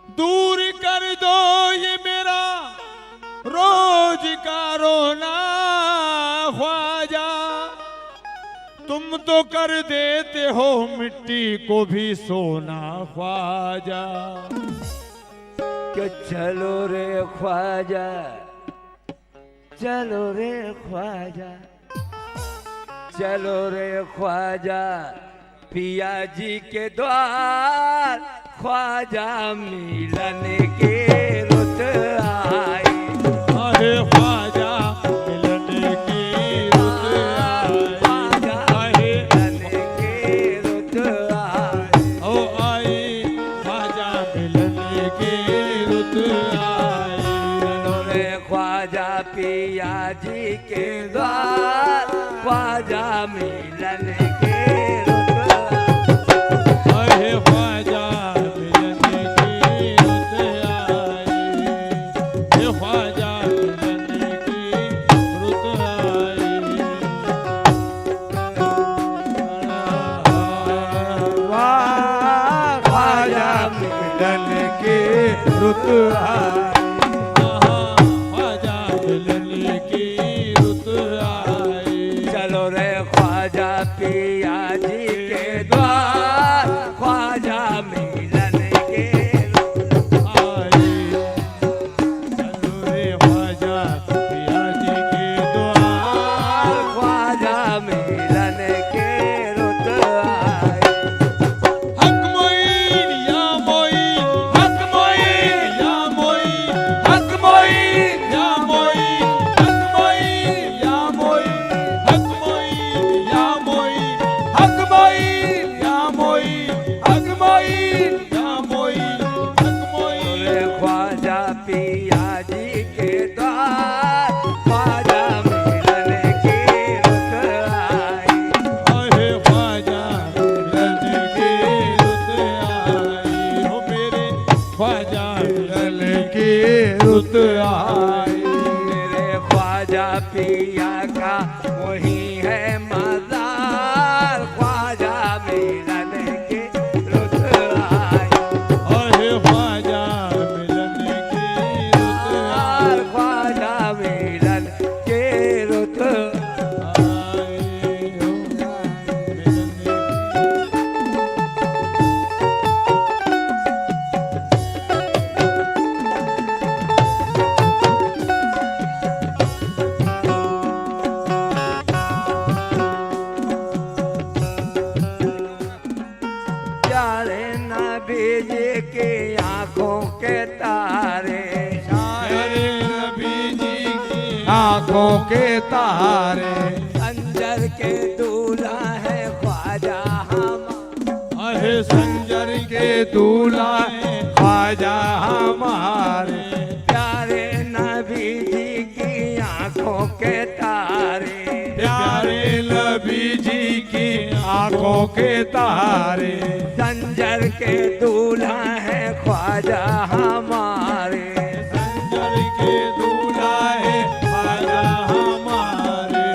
दूर कर दो ये मेरा रोज का रोना ख्वाजा। तुम तो कर देते हो मिट्टी को भी सोना ख्वाजा। कि चलो रे ख्वाजा, चलो रे ख्वाजा, चलो रे ख्वाजा, पिया जी के द्वार ख्वाजा मिलन के रुत आई। अरे ख्वाजा मिलन की रुत आई, अरे मिलन के रुत आई। ओ आई ख्वाजा मिलन की रुत आई। चलो रे ख्वाजा पिया जी के द्वार ख्वाजा मिलन के रुत आई। अरे ख्वाजा मिलन की रुत आई, हे ख्वाजा मिलन की रुत वाह ख्वाजा मिलन के रुत आई। ख्वाजा मिलन की रुत आई। चलो रे ख्वाजा पिया जी के द्वार ख्वाजा मिलन के रुत आई। चलो रे ख्वाजा पिया जी के द्वार। ख्वाजा मिलन के रुत आई। हक मोइन या मोइन, हक मोइन या मोइन, हक मोइन या मोइन, हक मोइन या मोइन, हक मोइन या मोइन, हक मोइन या मोइन, हक मोइन। या मोइन, हक मोइन। रे ख्वाजा पिया जी के द्वार ख्वाजा मिलन के रुत आई। अरे ख्वाजा मिलन की रुत आई, हो मेरे ख्वाजा मिलन की रुत आई। मेरे ख्वाजा पिया का वही है मज़ार ख्वाजा मिलन के रुत आई। अरे ख्वाजा मिलन की रुत आई। ख्वाजा मिलन के रुत आई हो मिलन की। प्यारे नबी जी की आंखों के तारे अरे नबी जी की आंखों के तारे। अंजर के दूल्हा है ख्वाजा हम। अरे संजर के दूल्हा है ख्वाजा हमारे। प्यारे नबी जी की आंखों के तारे प्यारे नबी जी की आंखों के तारे। संजर के दूल्हा है ख्वाजा हमारे। संजर के दूल्हा है ख्वाजा हमारे।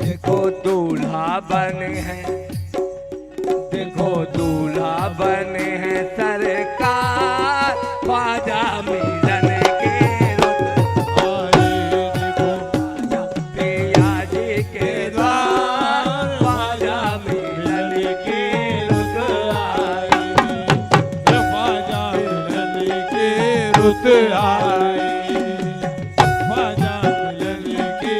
देखो दूल्हा बने हैं, देखो दूल्हा बने हैं सरकार ख्वाजा मिलन के रुत आए देखो पिया जी के द्वार ख्वाजा मिलन के रुत आई। हे ख्वाजा मिलन की रुत आई। ख्वाजा मिलन की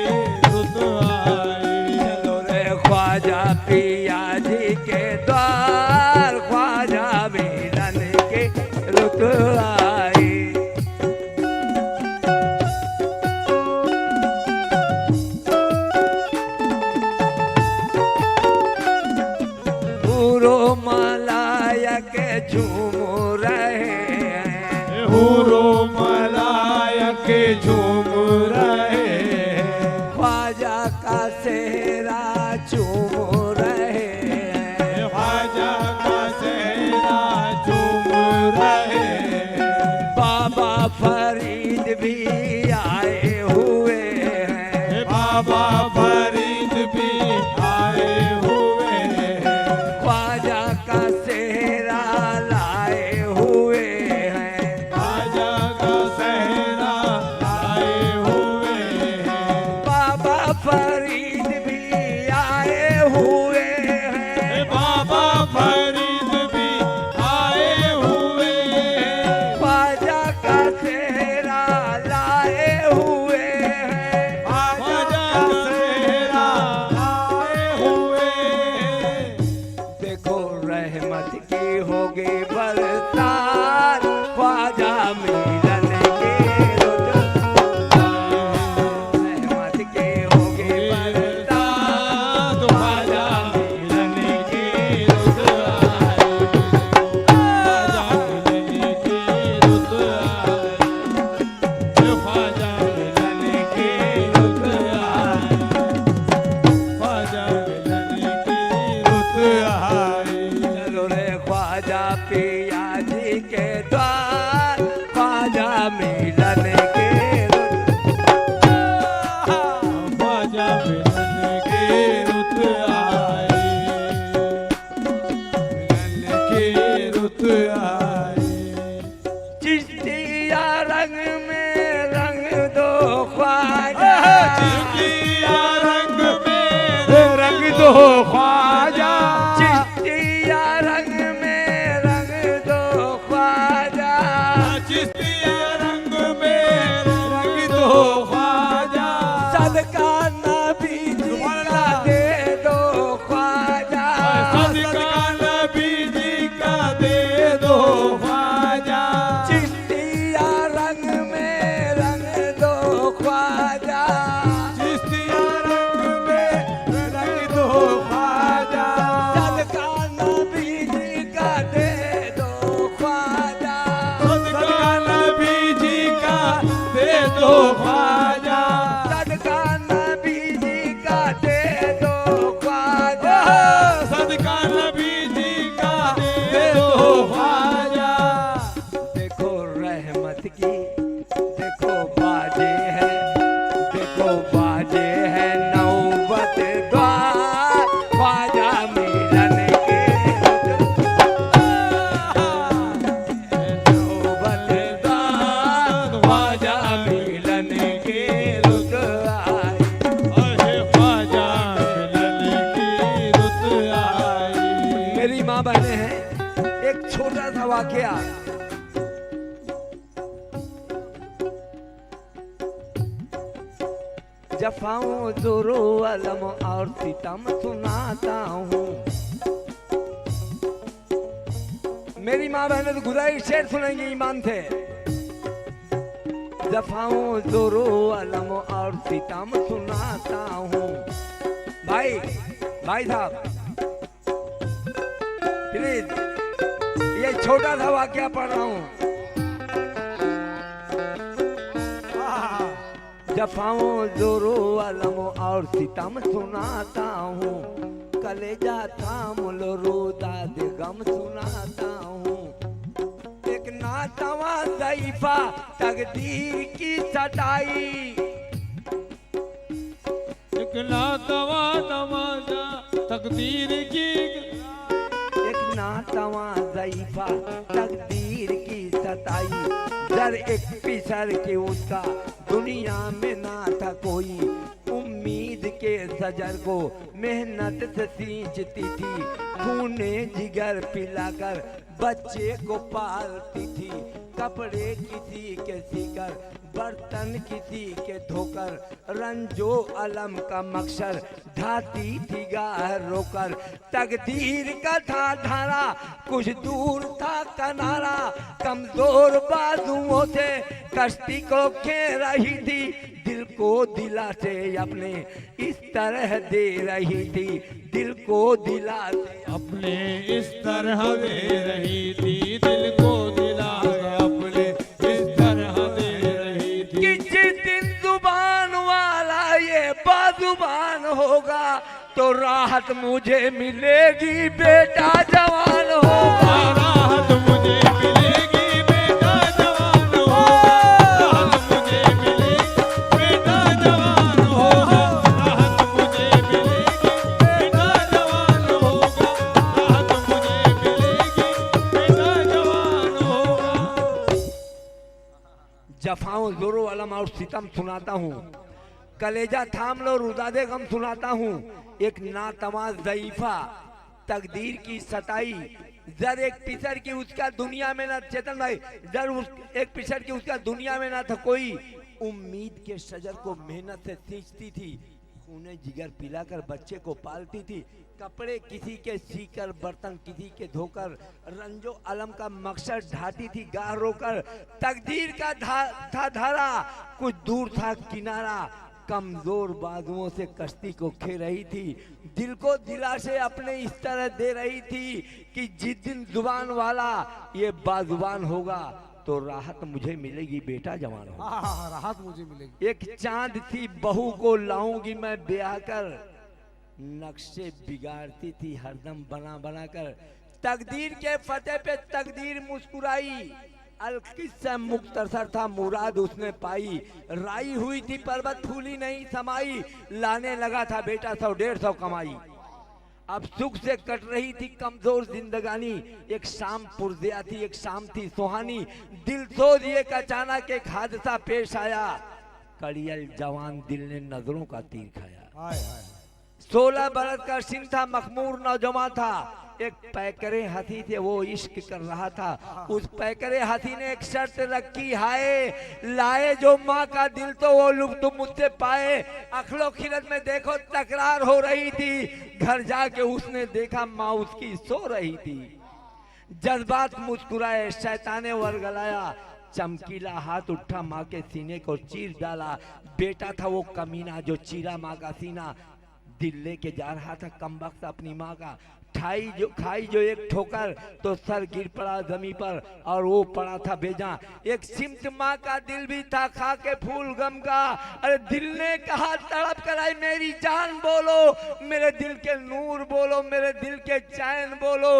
रुत आई। चलो रे ख्वाजा पिया जी के द्वार ख्वाजा मिलन के रुत आई। पूरो मलायक झूम रहे हैं। हूरो मलायक झूम रहे हैं। ख्वाजा का सेहरा चूम रहे हैं। ख्वाजा का सेहरा झूम रहे हैं। बाबा फरीद भी आए हुए हैं। बाबा फरीद भी आए हुए हैं। ख्वाजा का सेहरा लाए हुए हैं। के द्वार ख्वाजा मिलन के ख्वाजा मिलन के रुत आए, मिलन के रुत आए। चिश्तिया रंग में रंग दो ख्वाजा, चिश्तिया रंग में रंग दो ख्वाजा, चिश्तिया रंग में रंग दो ख्वाजा, चिश्तिया रंग में रंग दो ख्वाजा। सदका नबी जी का दे दो ख्वाजा, सदका नबी जी का दे दो ख्वाजा। चिश्तिया रंग में रंग दो ख्वाजा, चिश्तिया रंग में रंग दो ख्वाजा। सदका नबी जी का दे दो ख्वाजा, सदका नबी जी का दे दो ख्वाजा। सदका नबी जी का दे दो ख्वाजा, सदका नबी जी का दे दो ख्वाजा। देखो रहमत की देखो बाजे है, देखो बाजे है नौबत द्वार ख्वाजा मिलन के नौबत द्वार ख्वाजा मिलन के रुत आए। अहे ख्वाजा मिलन की रुत आई। मेरी माँ बहने हैं, एक छोटा सा वाकया। जफाओं जोरो अलम और सितम सुनाता हूँ। मेरी माँ बहने तो गुजारिश शेर सुनेंगे ईमान थे। जफाओं जोरो अलम और सितम सुनाता हूँ। भाई साहब प्लीज, ये छोटा सा वाकया पढ़ रहा हूँ। जफाओं जोरो अलम और सितम सुनाता हूँ। कलेजा थाम लो रोदा दे गम सुनाता हूँ। एक नातवा ज़ईफ़ा तकदीर की सटाई, एक नातवा तमाशा तकदीर की। एक नातवा ज़ईफ़ा तकदीर की सताई। जर एक पिसर के उसका दुनिया में ना था कोई। उम्मीद के सजर को मेहनत से सींचती थी। खूने जिगर पिलाकर बच्चे को पालती थी। कपड़े किसी के सीकर, बर्तन किसी के धोकर, रंजो अलम का मकसद ढाती थी गाह रोकर। तकदीर का था धारा कुछ दूर था किनारा। कमजोर बाजुओं से कश्ती को खेल रही थी। दिल को दिलासे अपने इस तरह दे रही थी। दिल को दिलासे अपने इस तरह दे रही थी। दिल को दिला अपने इस तरह दे रही थी। कि जिस दिन जुबान वाला ये बाजुबान होगा तो राहत मुझे मिलेगी, बेटा जवान होगा। राहत मुझे मिलेगी, बेटा जवान होगा। राहत मुझे मिलेगी, बेटा जवान होगा। राहत मुझे मिलेगी, बेटा जवान होगा। राहत मुझे मिलेगी, बेटा जवान होगा। जफाओं जोरो अलम और सितम सुनाता हूँ। कलेजा थाम लो रुदादे गम सुनाता हूँ। एक नातवा ज़ईफ़ा तकदीर की सताई। जर एक पिसर की उसका दुनिया में ना, चेतन भाई, जर एक पिसर की उसका दुनिया में ना था कोई। उम्मीद के शजर को मेहनत से सींचती थी। खूने जिगर पिलाकर बच्चे को पालती थी। कपड़े किसी के सीकर, बर्तन किसी के धोकर, रंजो अलम का मकसद ढाती थी गाह रोकर। तकदीर का था धारा कुछ दूर था किनारा। कमजोर बाजुओं से कश्ती को खे रही थी। दिल को दिलासे अपने इस तरह दे रही थी कि जिस दिन जुबान वाला ये बाजुबान होगा तो राहत मुझे मिलेगी, बेटा जवान होगा। हाँ, राहत मुझे मिलेगी। एक चांद सी बहू को लाऊंगी मैं ब्याह कर। नक्शे बिगाड़ती थी हरदम बना बना कर। तकदीर के फतेह पे तकदीर मुस्कुराई। अलकिस्सा मुख्तसर था मुराद उसने पाई। राई हुई थी पर्वत फूली नहीं समाई। लाने लगा था बेटा 100-150 कमाई। अब सुख से कट रही थी कमजोर जिंदगानी। एक शाम पुरजिया थी, एक शाम थी सुहानी। दिल सोच एक अचानक एक हादसा पेश आया। कड़ियल जवान दिल ने नजरों का तीर खाया। हाय हाय 16 बरस का सिन था, मखमूर नौजवान था। एक पैकरे हाथी थे वो इश्क कर रहा था। उस पैकरे हाथी ने एक शर्त रखी, हाय लाए जो माँ का दिल तो वो लुत्फ मुझसे पाए। अखलो खिलत में देखो तकरार हो रही थी। घर जाके उसने देखा माँ उसकी सो रही थी। जज्बात मुस्कुराए शैताने वरगलाया। चमकीला हाथ उठा माँ के सीने को चीर डाला। बेटा था वो कमीना जो चीरा माँ का सीना। दिल लेके जा रहा था कमबख्त अपनी माँ का। खाई जो एक ठोकर तो सर गिर पड़ा जमी पर और वो पड़ा था बेजा। एक सिमत माँ का दिल भी था खा के फूल गम का। अरे दिल ने कहा तड़प कर आई मेरी जान बोलो, मेरे दिल के नूर बोलो, मेरे दिल के चैन बोलो।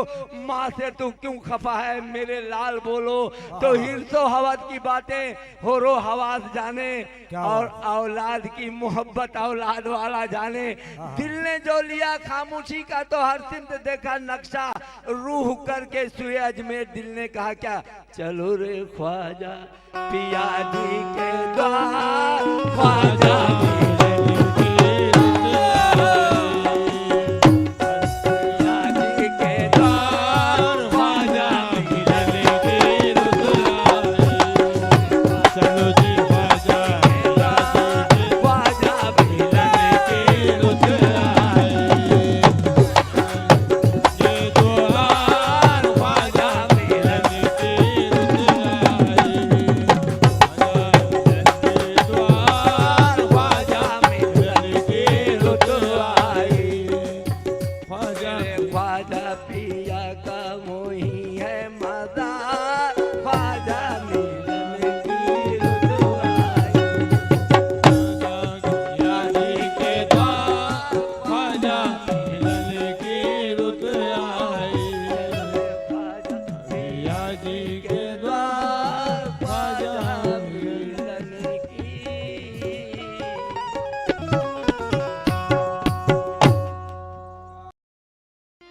माँ से तू क्यों खफा है मेरे लाल बोलो। तो हिरसो हवस की बातें हो रो हवास जाने और औलाद की मोहब्बत औलाद वाला जाने। दिल ने जो लिया खामोशी का तो हर सिमत देखा नक्शा। रूह करके सुए अजमेर दिल ने कहा क्या, चलो रे ख्वाजा पिया जी के द्वार। ख्वाजा ख्वाजा